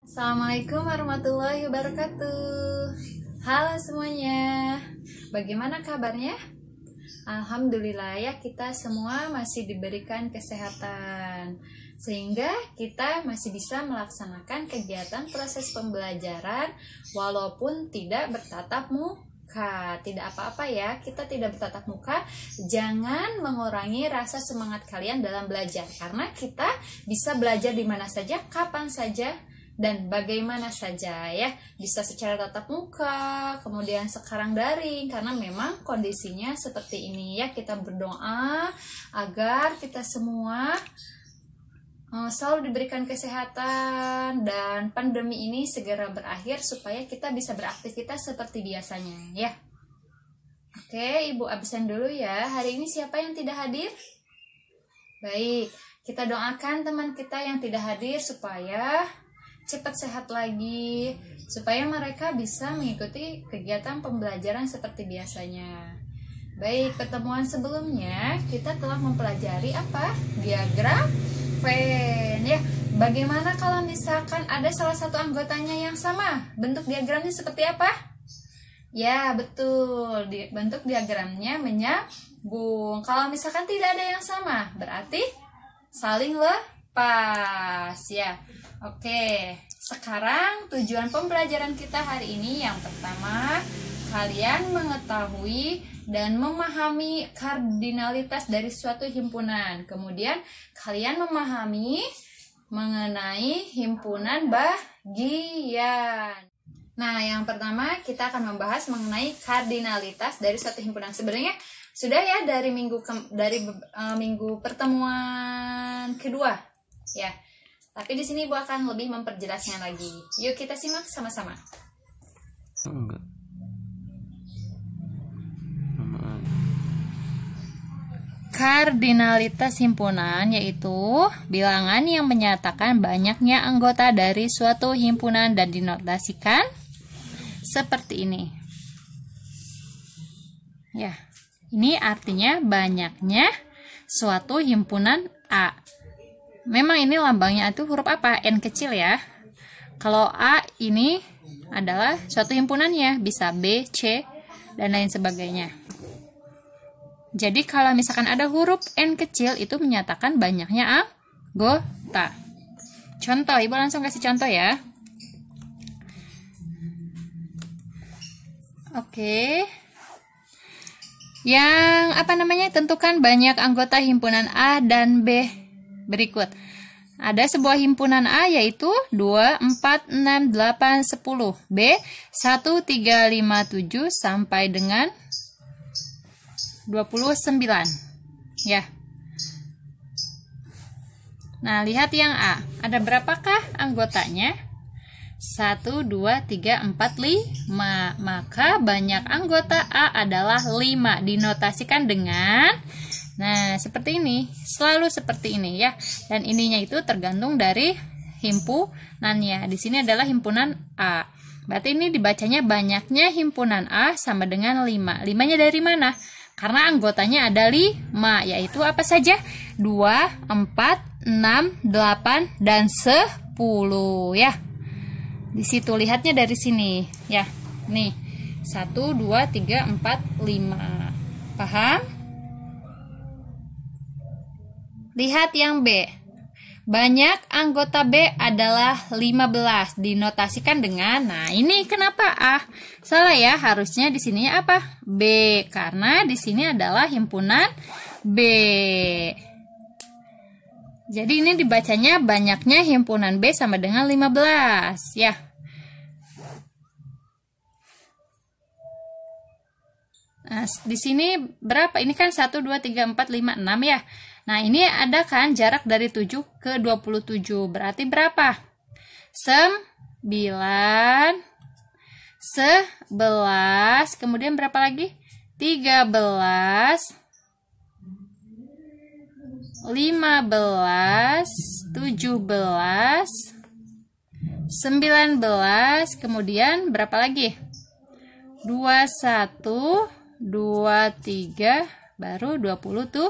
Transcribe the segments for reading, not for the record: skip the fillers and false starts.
Assalamualaikum warahmatullahi wabarakatuh. Halo semuanya, bagaimana kabarnya? Alhamdulillah ya, kita semua masih diberikan kesehatan sehingga kita masih bisa melaksanakan kegiatan proses pembelajaran walaupun tidak bertatap muka. Tidak apa-apa ya, kita tidak bertatap muka. Jangan mengurangi rasa semangat kalian dalam belajar, karena kita bisa belajar di mana saja, kapan saja, dan bagaimana saja ya. Bisa secara tatap muka, kemudian sekarang daring, karena memang kondisinya seperti ini ya. Kita berdoa agar kita semua selalu diberikan kesehatan dan pandemi ini segera berakhir supaya kita bisa beraktivitas seperti biasanya ya. Oke, Ibu absen dulu ya. Hari ini siapa yang tidak hadir? Baik, kita doakan teman kita yang tidak hadir supaya cepat sehat lagi, supaya mereka bisa mengikuti kegiatan pembelajaran seperti biasanya. Baik, pertemuan sebelumnya kita telah mempelajari apa? Diagram Venn ya. Bagaimana kalau misalkan ada salah satu anggotanya yang sama? Bentuk diagramnya seperti apa? Ya, betul. Bentuk diagramnya menyambung. Kalau misalkan tidak ada yang sama, berarti saling lepas ya. Oke, sekarang tujuan pembelajaran kita hari ini yang pertama, kalian mengetahui dan memahami kardinalitas dari suatu himpunan. Kemudian kalian memahami mengenai himpunan bagian. Nah, yang pertama kita akan membahas mengenai kardinalitas dari suatu himpunan. Sebenarnya sudah ya dari minggu pertemuan kedua ya. Tapi di sini Ibu akan lebih memperjelasnya lagi. Yuk kita simak sama-sama. Kardinalitas himpunan yaitu bilangan yang menyatakan banyaknya anggota dari suatu himpunan dan dinotasikan seperti ini. Ya, ini artinya banyaknya suatu himpunan A. Memang ini lambangnya itu huruf apa? N kecil ya. Kalau A ini adalah suatu himpunannya, bisa B, C, dan lain sebagainya. Jadi kalau misalkan ada huruf N kecil itu menyatakan banyaknya anggota. Contoh, Ibu langsung kasih contoh ya. Oke. Yang tentukan banyak anggota himpunan A dan B berikut. Ada sebuah himpunan A yaitu 2, 4, 6, 8, 10. B 1, 3, 5, 7 sampai dengan 29 ya. Nah, lihat yang A. Ada berapakah anggotanya? 1, 2, 3, 4, 5. Maka banyak anggota A adalah 5. Dinotasikan dengan, nah, seperti ini. Selalu seperti ini ya. Dan ininya itu tergantung dari himpunannya. Di sini adalah himpunan A. Berarti ini dibacanya banyaknya himpunan A sama dengan 5. 5-nya dari mana? Karena anggotanya ada 5, yaitu apa saja? 2, 4, 6, 8, dan 10 ya. Di situ lihatnya dari sini ya. Nih, 1, 2, 3, 4, 5. Paham? Lihat yang B. Banyak anggota B adalah 15. Dinotasikan dengan, nah ini kenapa A? Salah ya, harusnya di sini apa? B, karena di sini adalah himpunan B. Jadi ini dibacanya banyaknya himpunan B sama dengan 15 ya. Nah, di sini berapa? Ini kan 1, 2, 3, 4, 5, 6 ya. Nah, ini ada kan jarak dari 7 ke 27. Berarti berapa? 9, 11, kemudian berapa lagi? 13, 15, 17, 19, kemudian berapa lagi? 21, 23, baru 27.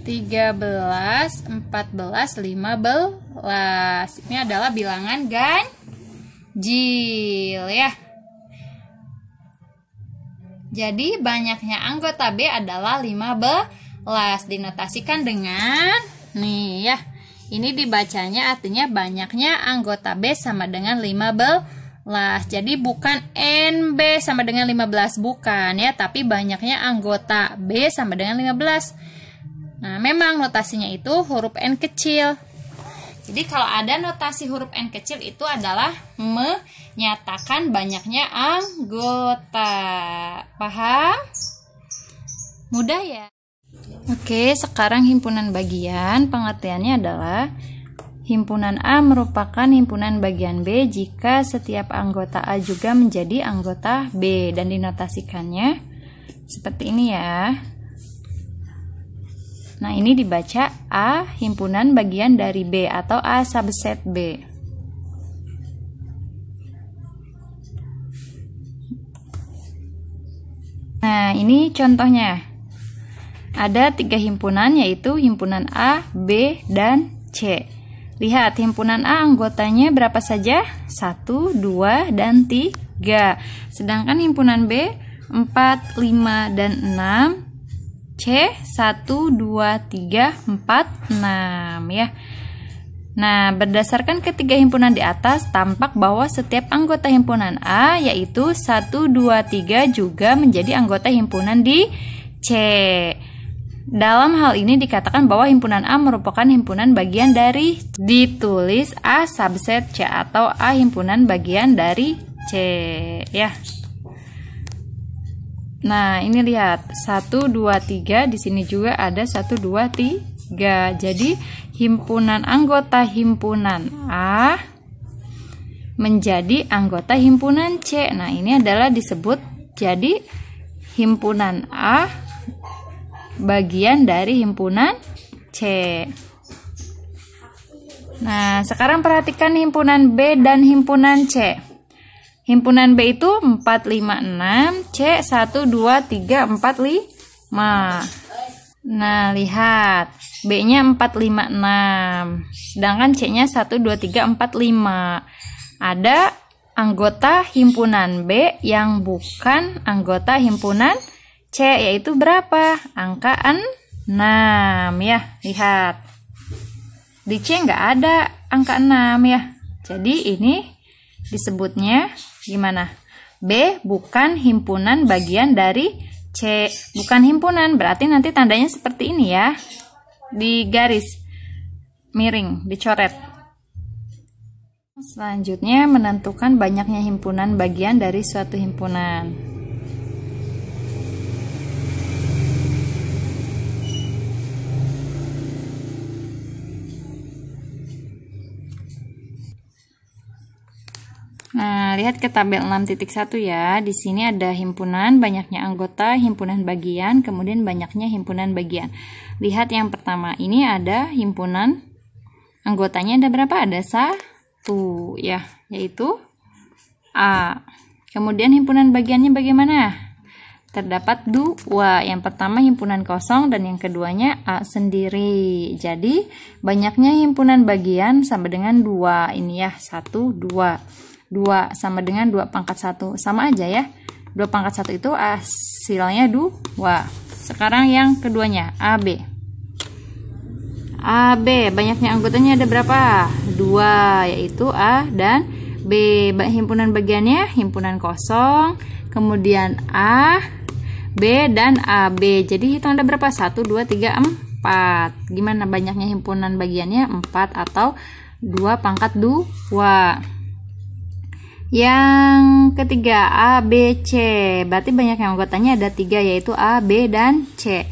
13, 14, 15. Ini adalah bilangan ganjil ya. Jadi banyaknya anggota B adalah 15. Dinotasikan dengan nih ya. Ini dibacanya artinya banyaknya anggota B sama dengan 15. Jadi bukan NB sama dengan 15, bukan ya, tapi banyaknya anggota B sama dengan 15. Nah, memang notasinya itu huruf N kecil. Jadi kalau ada notasi huruf N kecil itu adalah menyatakan banyaknya anggota. Paham? Mudah ya? Oke, sekarang himpunan bagian. Pengertiannya adalah himpunan A merupakan himpunan bagian B jika setiap anggota A juga menjadi anggota B, dan dinotasikannya seperti ini ya. Nah, ini dibaca A himpunan bagian dari B atau A subset B. Nah, ini contohnya. Ada 3 himpunan, yaitu himpunan A, B, dan C. Lihat, himpunan A anggotanya berapa saja? 1, 2, dan 3. Sedangkan himpunan B 4, 5, dan 6. C 1, 2, 3, 4, 6 ya. Nah, berdasarkan ketiga himpunan di atas, tampak bahwa setiap anggota himpunan A, yaitu 1, 2, 3 juga menjadi anggota himpunan di C. Dalam hal ini dikatakan bahwa himpunan A merupakan himpunan bagian dari, ditulis A subset C atau A himpunan bagian dari C ya. Nah, ini lihat 1, 2, 3, di sini juga ada 1, 2, 3. Jadi himpunan anggota himpunan A menjadi anggota himpunan C. Nah, ini adalah disebut jadi himpunan A bagian dari himpunan C. Nah, sekarang perhatikan himpunan B dan himpunan C. Himpunan B itu 4, 5, 6, C 1, 2, 3, 4, 5. Nah, lihat, B-nya 4, 5, 6. Sedangkan C-nya 1, 2, 3, 4, 5. Ada anggota himpunan B yang bukan anggota himpunan C, yaitu berapa? Angka 6 ya. Lihat. Di C nggak ada angka 6 ya. Jadi ini disebutnya gimana? B bukan himpunan bagian dari C. Bukan himpunan, berarti nanti tandanya seperti ini ya. Di garis miring, dicoret. Selanjutnya menentukan banyaknya himpunan bagian dari suatu himpunan. Nah, lihat ke tabel 6.1 ya. Di sini ada himpunan, banyaknya anggota, himpunan bagian, kemudian banyaknya himpunan bagian. Lihat yang pertama, ini ada himpunan anggotanya ada berapa? Ada 1 ya, yaitu A. Kemudian himpunan bagiannya bagaimana? Terdapat 2. Yang pertama himpunan kosong dan yang keduanya A sendiri. Jadi banyaknya himpunan bagian sama dengan 2. Ini ya, 1, 2. 2 sama dengan 2 pangkat 1. Sama aja ya. 2 pangkat 1 itu hasilnya 2. Sekarang yang keduanya, AB. AB, banyaknya anggotanya ada berapa? 2, yaitu A dan B. Himpunan bagiannya, himpunan kosong, kemudian A, B, dan AB. Jadi hitung ada berapa? 1, 2, 3, 4. Gimana banyaknya himpunan bagiannya? 4 atau 2 pangkat 2. Yang ketiga, A, B, C. Berarti banyak yang anggotanya ada 3, yaitu A, B, dan C.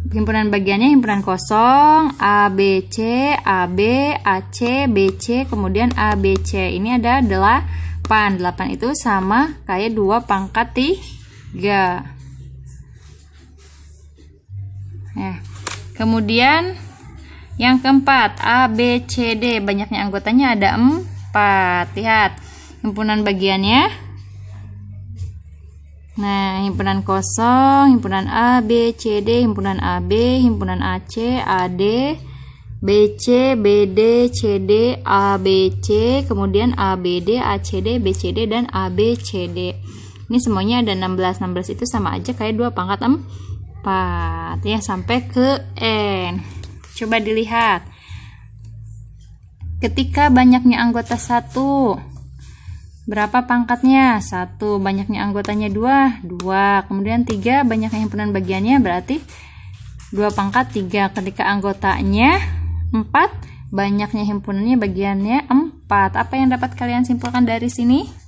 Himpunan bagiannya himpunan kosong, A, B, C, A, B, A, C, B, C, kemudian A, B, C. Ini ada 8. 8 itu sama kayak 2 pangkat 3. Ya. Kemudian yang keempat, A, B, C, D. Banyaknya anggotanya ada 4. Lihat himpunan bagiannya. Nah, himpunan kosong, himpunan A, B, C, D, himpunan AB, himpunan AC, AD, BC, BD, CD, ABC, kemudian ABD, ACD, BCD, dan ABCD. Ini semuanya ada 16. 16 itu sama aja kayak 2 pangkat 4 ya, sampai ke N. Coba dilihat. Ketika banyaknya anggota 1, berapa pangkatnya? 1. Banyaknya anggotanya 2, 2. Kemudian 3, banyaknya himpunan bagiannya berarti 2 pangkat 3. Ketika anggotanya 4, banyaknya himpunannya bagiannya 4. Apa yang dapat kalian simpulkan dari sini?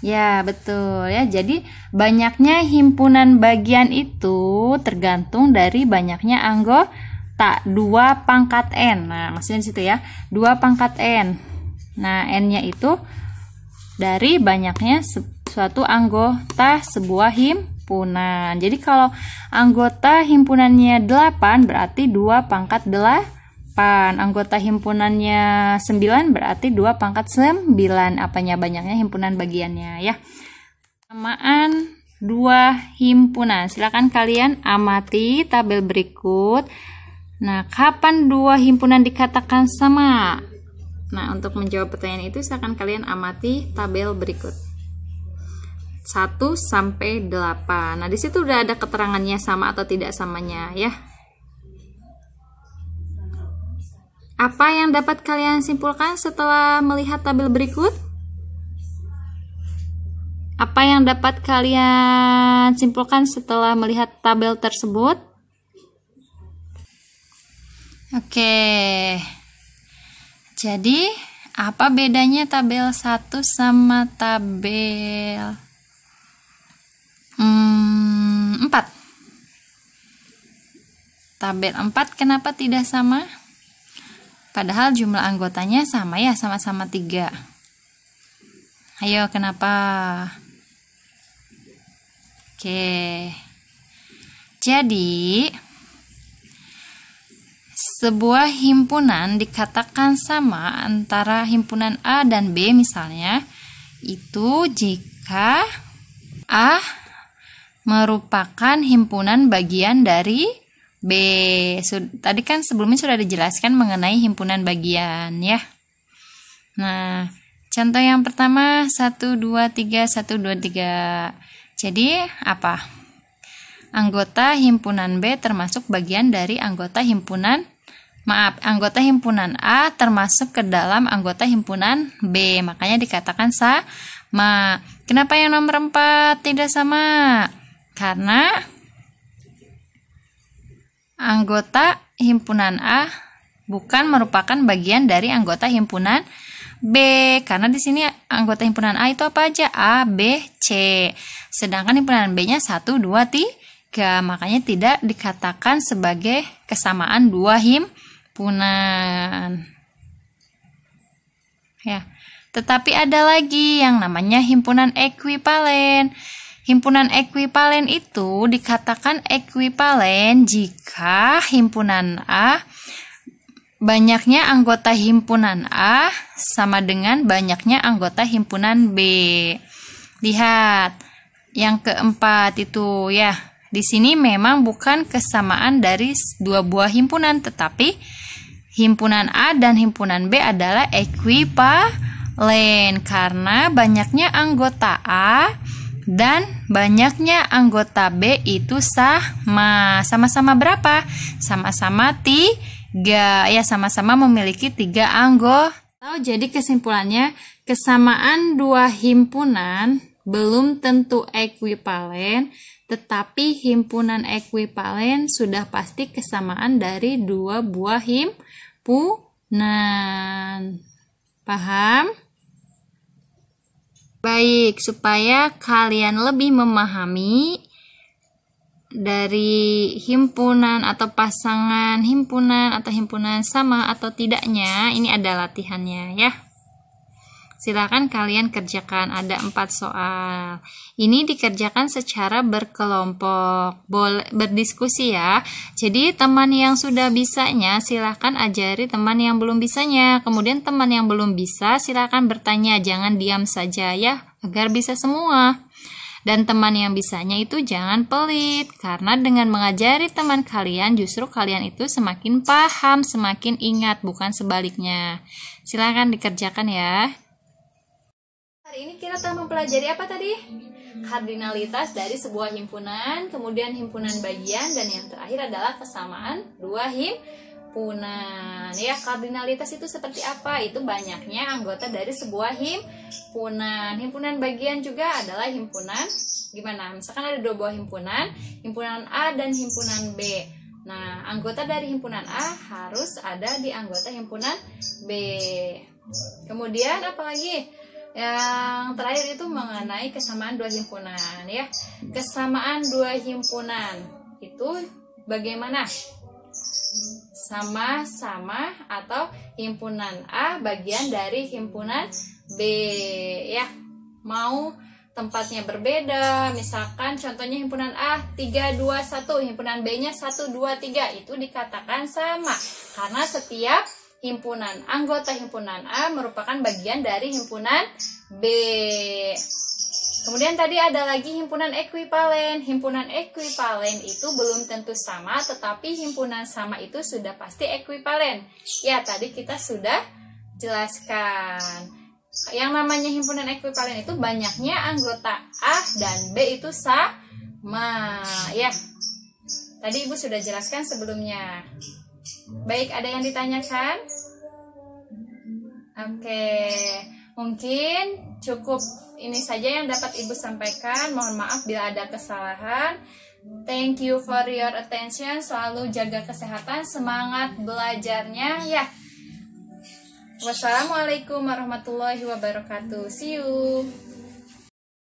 Ya, betul ya. Jadi banyaknya himpunan bagian itu tergantung dari banyaknya anggota 2 pangkat N. Nah, maksudnya di situ ya, 2 pangkat N. Nah, N-nya itu dari banyaknya suatu anggota sebuah himpunan. Jadi kalau anggota himpunannya 8 berarti 2 pangkat 8. Anggota himpunannya 9 berarti 2 pangkat 9. Apanya? Banyaknya himpunan bagiannya ya. Kesamaan 2 himpunan. Silakan kalian amati tabel berikut. Nah, kapan 2 himpunan dikatakan sama? Nah, untuk menjawab pertanyaan itu silakan kalian amati tabel berikut. 1 sampai 8. Nah, di situ udah ada keterangannya sama atau tidak samanya ya. Apa yang dapat kalian simpulkan setelah melihat tabel berikut? Apa yang dapat kalian simpulkan setelah melihat tabel tersebut? Oke. Jadi, apa bedanya tabel 1 sama tabel 4? Tabel 4 kenapa tidak sama? Padahal jumlah anggotanya sama ya, sama-sama 3. Ayo, kenapa? Oke. Jadi, sebuah himpunan dikatakan sama antara himpunan A dan B misalnya, itu jika A merupakan himpunan bagian dari B. Tadi kan sebelumnya sudah dijelaskan mengenai himpunan bagian ya. Nah, contoh yang pertama 1, 2, 3, 1, 2, 3. Jadi apa? Anggota himpunan B termasuk bagian dari anggota himpunan A termasuk ke dalam anggota himpunan B. Makanya dikatakan sama. Kenapa yang nomor 4 tidak sama? Karena anggota himpunan A bukan merupakan bagian dari anggota himpunan B. Karena di sini anggota himpunan A itu apa aja? A, B, C. Sedangkan himpunan B-nya 1, 2, 3. Makanya tidak dikatakan sebagai kesamaan 2 himpunan. Ya. Tetapi ada lagi yang namanya himpunan ekuivalen. Himpunan ekuivalen itu dikatakan ekuivalen jika himpunan A, banyaknya anggota himpunan A sama dengan banyaknya anggota himpunan B. Lihat, yang keempat itu ya. Di sini memang bukan kesamaan dari 2 buah himpunan, tetapi himpunan A dan himpunan B adalah ekuivalen karena banyaknya anggota A dan banyaknya anggota B itu sama-sama berapa? Sama-sama 3 ya, sama-sama memiliki 3 anggota. Jadi kesimpulannya, kesamaan 2 himpunan belum tentu ekuivalen, tetapi himpunan ekuivalen sudah pasti kesamaan dari 2 buah himpunan. Paham? Baik, supaya kalian lebih memahami dari himpunan atau pasangan himpunan atau himpunan sama atau tidaknya, ini ada latihannya ya. Silakan kalian kerjakan, ada 4 soal. Ini dikerjakan secara berkelompok, boleh berdiskusi ya. Jadi teman yang sudah bisanya silakan ajari teman yang belum bisanya. Kemudian teman yang belum bisa silakan bertanya, jangan diam saja ya, agar bisa semua. Dan teman yang bisanya itu jangan pelit, karena dengan mengajari teman kalian justru kalian itu semakin paham, semakin ingat, bukan sebaliknya. Silakan dikerjakan ya. Hari ini kita telah mempelajari apa tadi? Kardinalitas dari sebuah himpunan, kemudian himpunan bagian, dan yang terakhir adalah kesamaan dua himpunan. Ya, kardinalitas itu seperti apa? Itu banyaknya anggota dari sebuah himpunan. Himpunan bagian juga adalah himpunan gimana? Misalkan ada 2 buah himpunan, himpunan A dan himpunan B. Nah, anggota dari himpunan A harus ada di anggota himpunan B. Kemudian apalagi? Yang terakhir itu mengenai kesamaan 2 himpunan ya. Kesamaan 2 himpunan itu bagaimana? Sama-sama atau himpunan A bagian dari himpunan B ya. Mau tempatnya berbeda, misalkan contohnya himpunan A 3, 2, 1, himpunan B-nya 1, 2, 3, itu dikatakan sama karena setiap anggota himpunan A merupakan bagian dari himpunan B. Kemudian tadi ada lagi himpunan ekuivalen. Himpunan ekuivalen itu belum tentu sama, tetapi himpunan sama itu sudah pasti ekuivalen. Ya, tadi kita sudah jelaskan. Yang namanya himpunan ekuivalen itu banyaknya anggota A dan B itu sama. Ya, tadi Ibu sudah jelaskan sebelumnya. Baik, ada yang ditanyakan? Oke, mungkin cukup ini saja yang dapat Ibu sampaikan. Mohon maaf bila ada kesalahan. Thank you for your attention. Selalu jaga kesehatan, semangat belajarnya ya. Wassalamualaikum warahmatullahi wabarakatuh. See you.